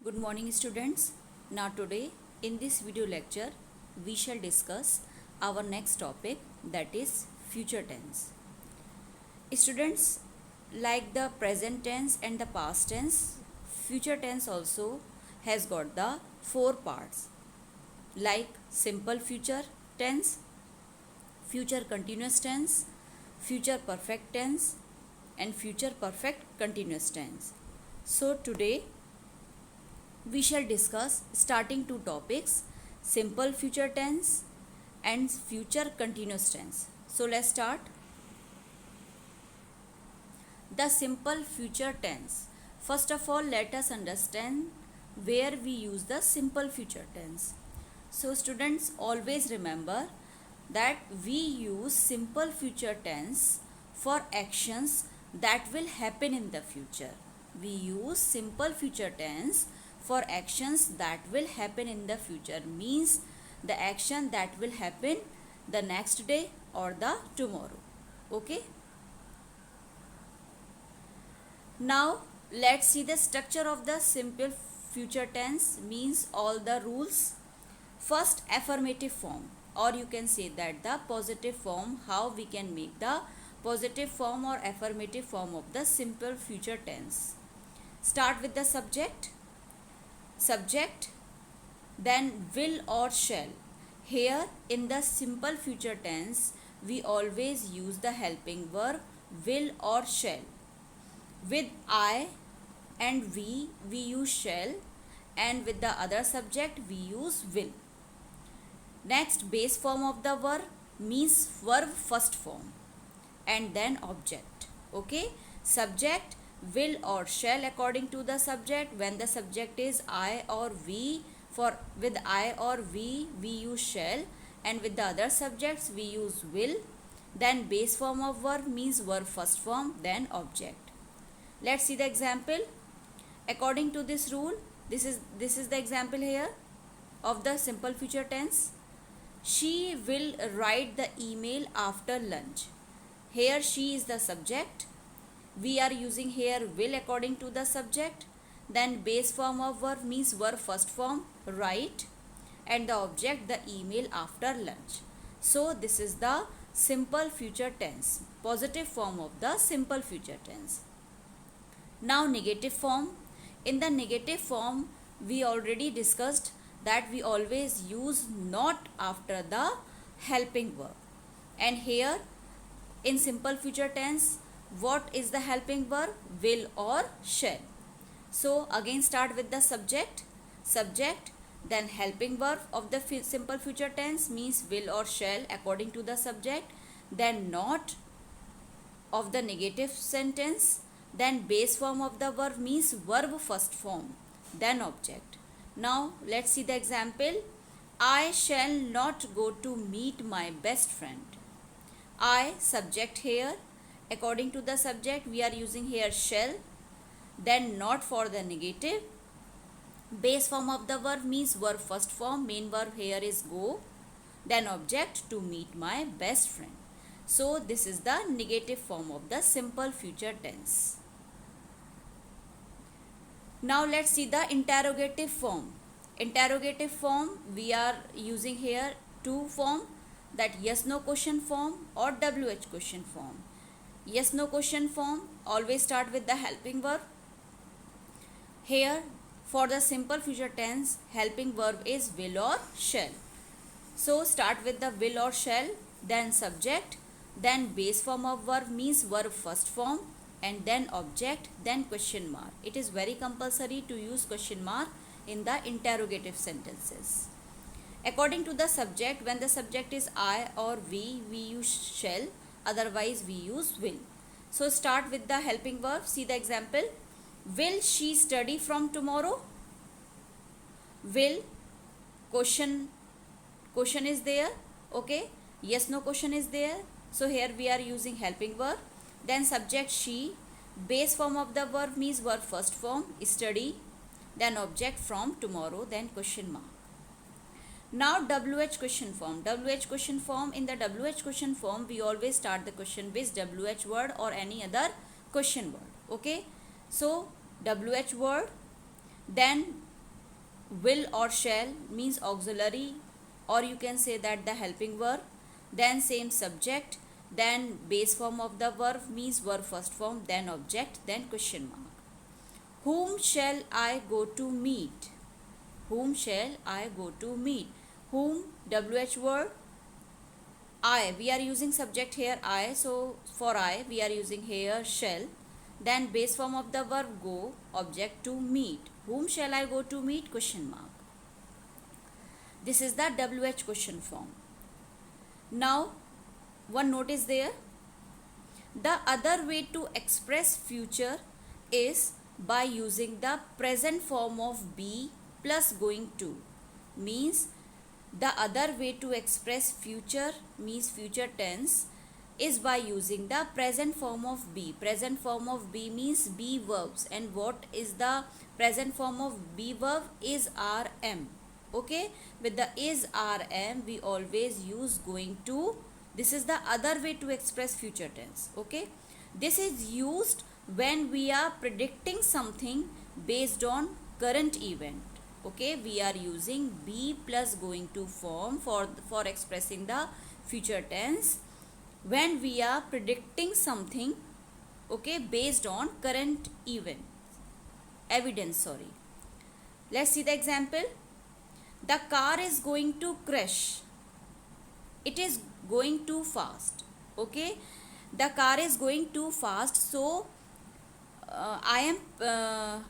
Good morning students. Now today in this video lecture we shall discuss our next topic, that is future tense. Students, like the present tense and the past tense, future tense also has got the four parts, like simple future tense, future continuous tense, future perfect tense and future perfect continuous tense. So today we shall discuss starting two topics, simple future tense and future continuous tense. So let's start. The simple future tense. First of all, let us understand where we use the simple future tense. So students, always remember that we use simple future tense for actions that will happen in the future. We use simple future tense for actions that will happen in the future, means the action that will happen the next day or the tomorrow. Okay. Now let's see the structure of the simple future tense, means all the rules. First, affirmative form, or you can say that the positive form, how we can make the positive form or affirmative form of the simple future tense. Start with the subject, then will or shall. Here in the simple future tense we always use the helping verb will or shall. With I and we use shall, and with the other subject we use will. Next, base form of the verb means verb first form and then object. Okay, subject will or shall according to the subject. When the subject is I or we, for with I or we use shall, and with the other subjects we use will. Then base form of verb means verb first form, then object. Let's see the example. According to this rule, this is the example here of the simple future tense. She will write the email after lunch. Here she is the subject. We are using here will according to the subject. Then base form of verb means verb first form, write, and the object the email after lunch. So this is the simple future tense, positive form of the simple future tense. Now negative form. In the negative form we already discussed that we always use not after the helping verb. And here in simple future tense, what is the helping verb? Will or shall. So again start with the subject, then helping verb of the simple future tense means will or shall according to the subject, then not of the negative sentence, then base form of the verb means verb first form, then object. Now let's see the example. I shall not go to meet my best friend. I, subject here. According to the subject we are using here shall, then not for the negative. Base form of the verb means verb first form, main verb here is go, then object to meet my best friend. So this is the negative form of the simple future tense. Now let's see the interrogative form. Interrogative form we are using here two form, that yes no question form or WH question form. Yes no question form always start with the helping verb. Here for the simple future tense helping verb is will or shall. So start with the will or shall, then subject, then base form of verb means verb first form, and then object, then question mark. It is very compulsory to use question mark in the interrogative sentences. According to the subject, when the subject is I or we use shall, otherwise we use will. So start with the helping verb. See the example. Will she study from tomorrow? Will, question is there. Okay, yes no question is there. So here we are using helping verb, then subject she, base form of the verb means verb first form, study, then object from tomorrow, then question mark. Now WH question form. WH question form, in the WH question form we always start the question with WH word or any other question word. Okay, so WH word, then will or shall means auxiliary, or you can say that the helping verb, then same subject, then base form of the verb means verb first form, then object, then question mark. Whom shall I go to meet? Whom shall I go to meet? Whom, WH word. I, we are using subject here I, so for I we are using here shall, then base form of the verb go, object to meet. Whom shall I go to meet? Question mark. This is the WH question form. Now one note is there. The other way to express future is by using the present form of be plus going to. Means the other way to express future means future tense is by using the present form of be. Present form of be means be verbs, and what is the present form of be verb? Is rm. Okay, with the is rm we always use going to. This is the other way to express future tense. Okay, this is used when we are predicting something based on current event. Okay, we are using be plus going to form for expressing the future tense when we are predicting something, okay, based on current evidence, sorry. Let's see the example. The car is going to crash. It is going too fast. Okay, the car is going too fast, so I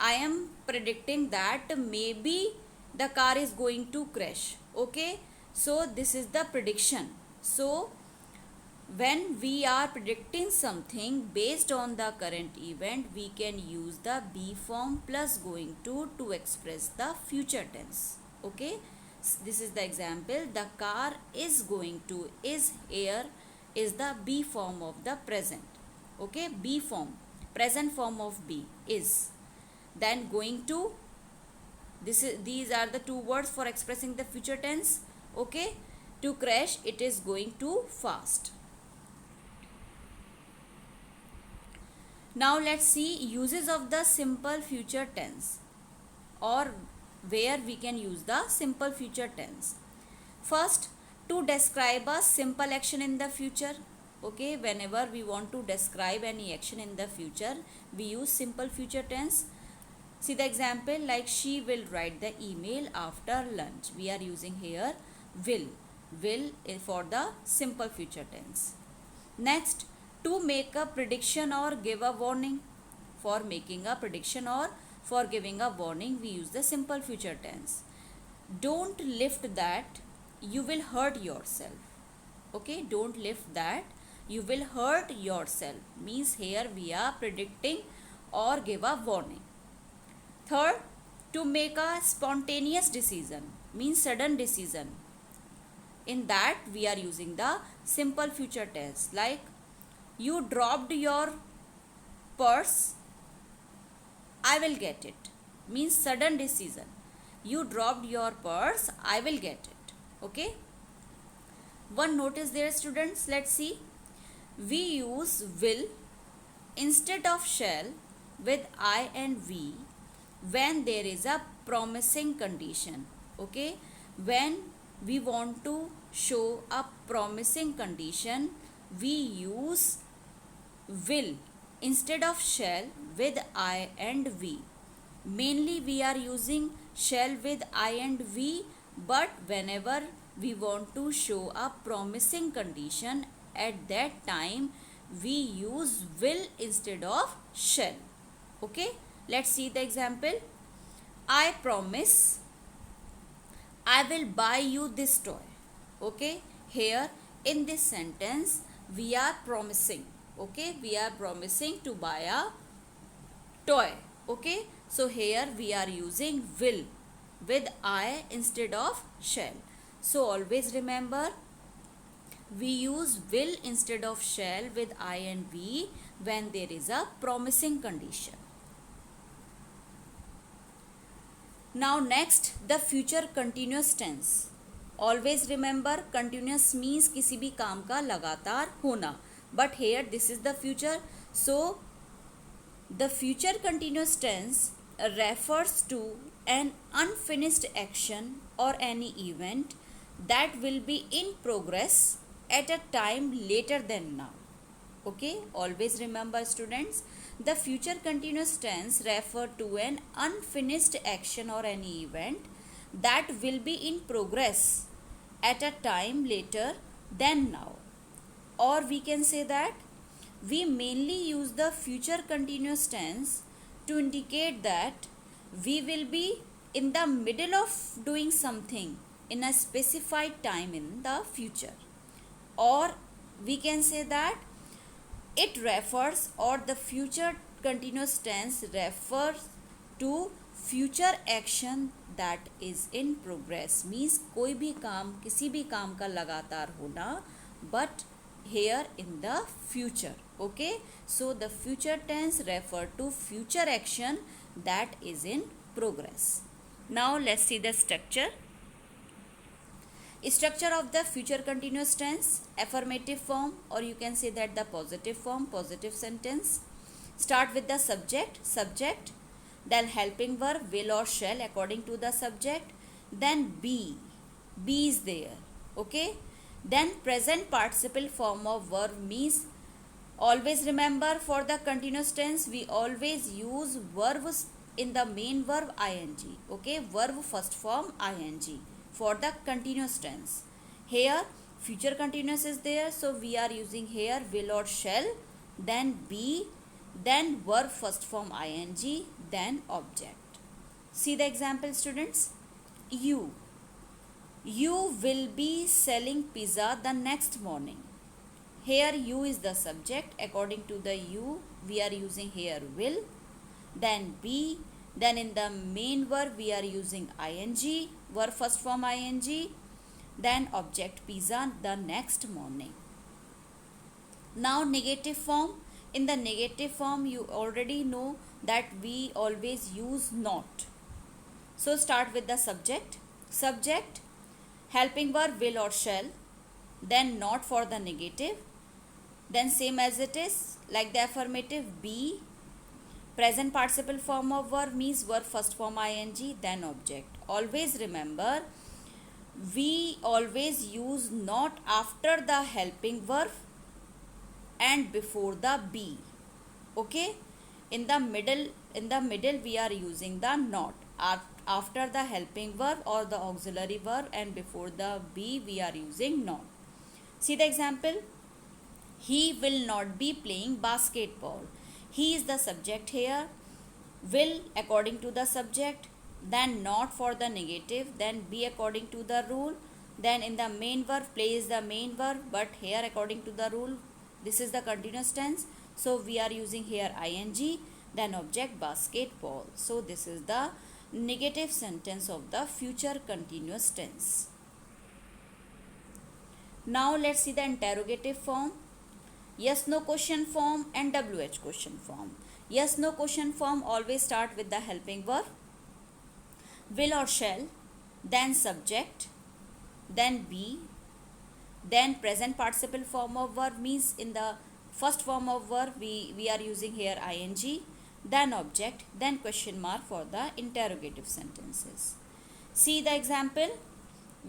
am predicting that maybe the car is going to crash. Okay, so this is the prediction. So when we are predicting something based on the current event, we can use the be form plus going to express the future tense. Okay, this is the example. The car is going to, is here is the be form of the present. Okay, be form, present form of be is, then going to, these are the two words for expressing the future tense. Okay, to crash, it is going too fast. Now let's see uses of the simple future tense, or where we can use the simple future tense. First, to describe a simple action in the future. Okay, whenever we want to describe any action in the future, we use simple future tense. See the example, like she will write the email after lunch. We are using here will for the simple future tense. Next, to make a prediction or give a warning. For making a prediction or for giving a warning, we use the simple future tense. Don't lift that, you will hurt yourself. Okay, don't lift that, you will hurt yourself means here we are predicting or give a warning. Third, to make a spontaneous decision means sudden decision. In that we are using the simple future tense, like you dropped your purse, I will get it means sudden decision. You dropped your purse, I will get it. Okay, one notice there, students. Let's see. We use will instead of shall with I and we when there is a promising condition. Okay, when we want to show a promising condition, we use will instead of shall with I and we. Mainly we are using shall with I and we, but whenever we want to show a promising condition, at that time we use will instead of shall. Okay, let's see the example. I promise I will buy you this toy. Okay, here in this sentence we are promising. Okay, we are promising to buy a toy. Okay, so here we are using will with I instead of shall. So always remember, we use will instead of shall with I and we when there is a promising condition. Now next, the future continuous tense. Always remember, continuous means किसी भी काम का लगातार होना, but here this is the future. So the future continuous tense refers to an unfinished action or any event that will be in progress at a time later than now. Okay, always remember students, the future continuous tense refer to an unfinished action or any event that will be in progress at a time later than now. Or we can say that we mainly use the future continuous tense to indicate that we will be in the middle of doing something in a specified time in the future. Or we can say that it refers, or the future continuous tense refers to future action that is in progress, means कोई भी काम, किसी भी काम का लगातार होना, but here in the future. Okay, so the future tense refer to future action that is in progress. Now let's see the structure. Structure of the future continuous tense: affirmative form, or you can say that the positive form, positive sentence. Start with the subject, then helping verb will or shall according to the subject, then be is there. Okay, then present participle form of verb, means always remember, for the continuous tense we always use verbs in the main verb ing. Okay, verb first form ing for the continuous tense. Here future continuous is there, so we are using here will or shall, then be, then verb first form ing, then object. See the example students. You will be selling pizza the next morning. Here you is the subject, according to the you we are using here will, then be, then in the main verb we are using ing, verb first form ing, then object pizza the next morning. Now negative form. In the negative form you already know that we always use not. So start with the subject, helping verb will or shall, then not for the negative, then same as it is like the affirmative, be, present participle form of verb means verb first form ing, then object. Always remember, we always use not after the helping verb and before the be. Okay, in the middle we are using the not, after the helping verb or the auxiliary verb and before the be we are using not. See the example. He will not be playing basketball. He is the subject here, will according to the subject, then not for the negative, then be according to the rule, then in the main verb play is the main verb, but here according to the rule this is the continuous tense, so we are using here ing, then object basketball. So this is the negative sentence of the future continuous tense. Now let's see the interrogative form. Yes no question form and WH question form. Yes no question form always start with the helping verb will or shall, then subject, then be, then present participle form of verb means in the first form of verb we are using here ing, then object, then question mark for the interrogative sentences. See the example.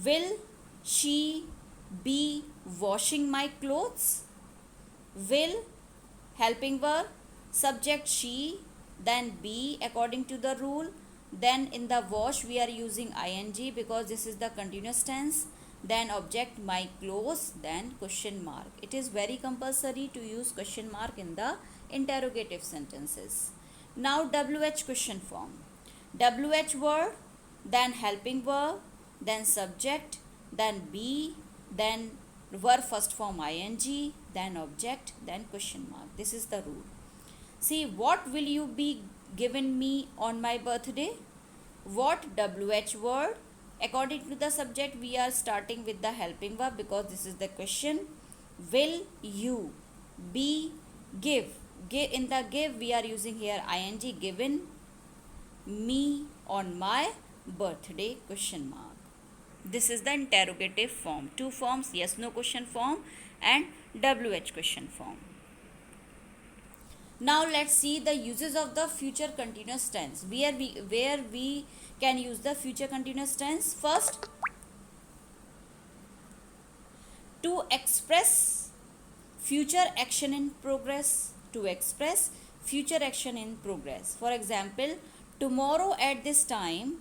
Will she be washing my clothes? Will, helping verb, subject she, then be according to the rule, then in the wash we are using ing because this is the continuous tense, then object my clothes, then question mark. It is very compulsory to use question mark in the interrogative sentences. Now WH question form. WH word, then helping verb, then subject, then be, then verb first form ing, then object, then question mark. This is the rule. See, what will you be given me on my birthday? What WH word? According to the subject we are starting with the helping verb because this is the question. Will you be give? In the give we are using here ing, given me on my birthday question mark. This is the interrogative form. Two forms, yes no question form and WH question form. Now let's see the uses of the future continuous tense. Where we can use the future continuous tense. First, to express future action in progress. To express future action in progress. For example, tomorrow at this time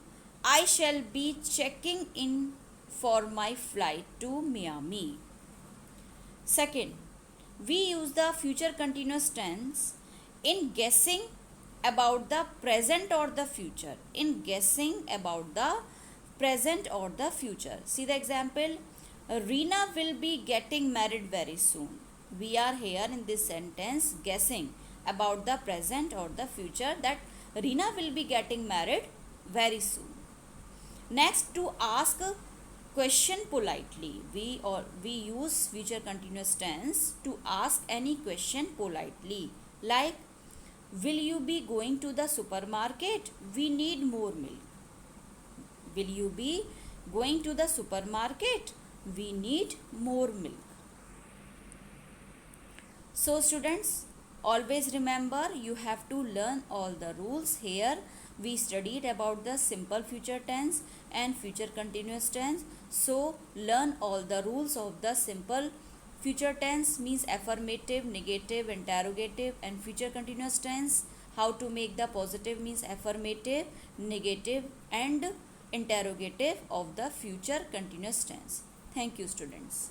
I shall be checking in for my flight to Miami. Second, we use the future continuous tense in guessing about the present or the future. In guessing about the present or the future. See the example. Reena will be getting married very soon. We are here in this sentence guessing about the present or the future, that Reena will be getting married very soon. Next, to ask a question politely. We use future continuous tense to ask any question politely. Like, will you be going to the supermarket? We need more milk. Will you be going to the supermarket? We need more milk. So students, always remember you have to learn all the rules. Here we studied about the simple future tense and future continuous tense. So learn all the rules of the simple future tense, means affirmative, negative, interrogative, and future continuous tense. How to make the positive means affirmative, negative, and interrogative of the future continuous tense. Thank you students.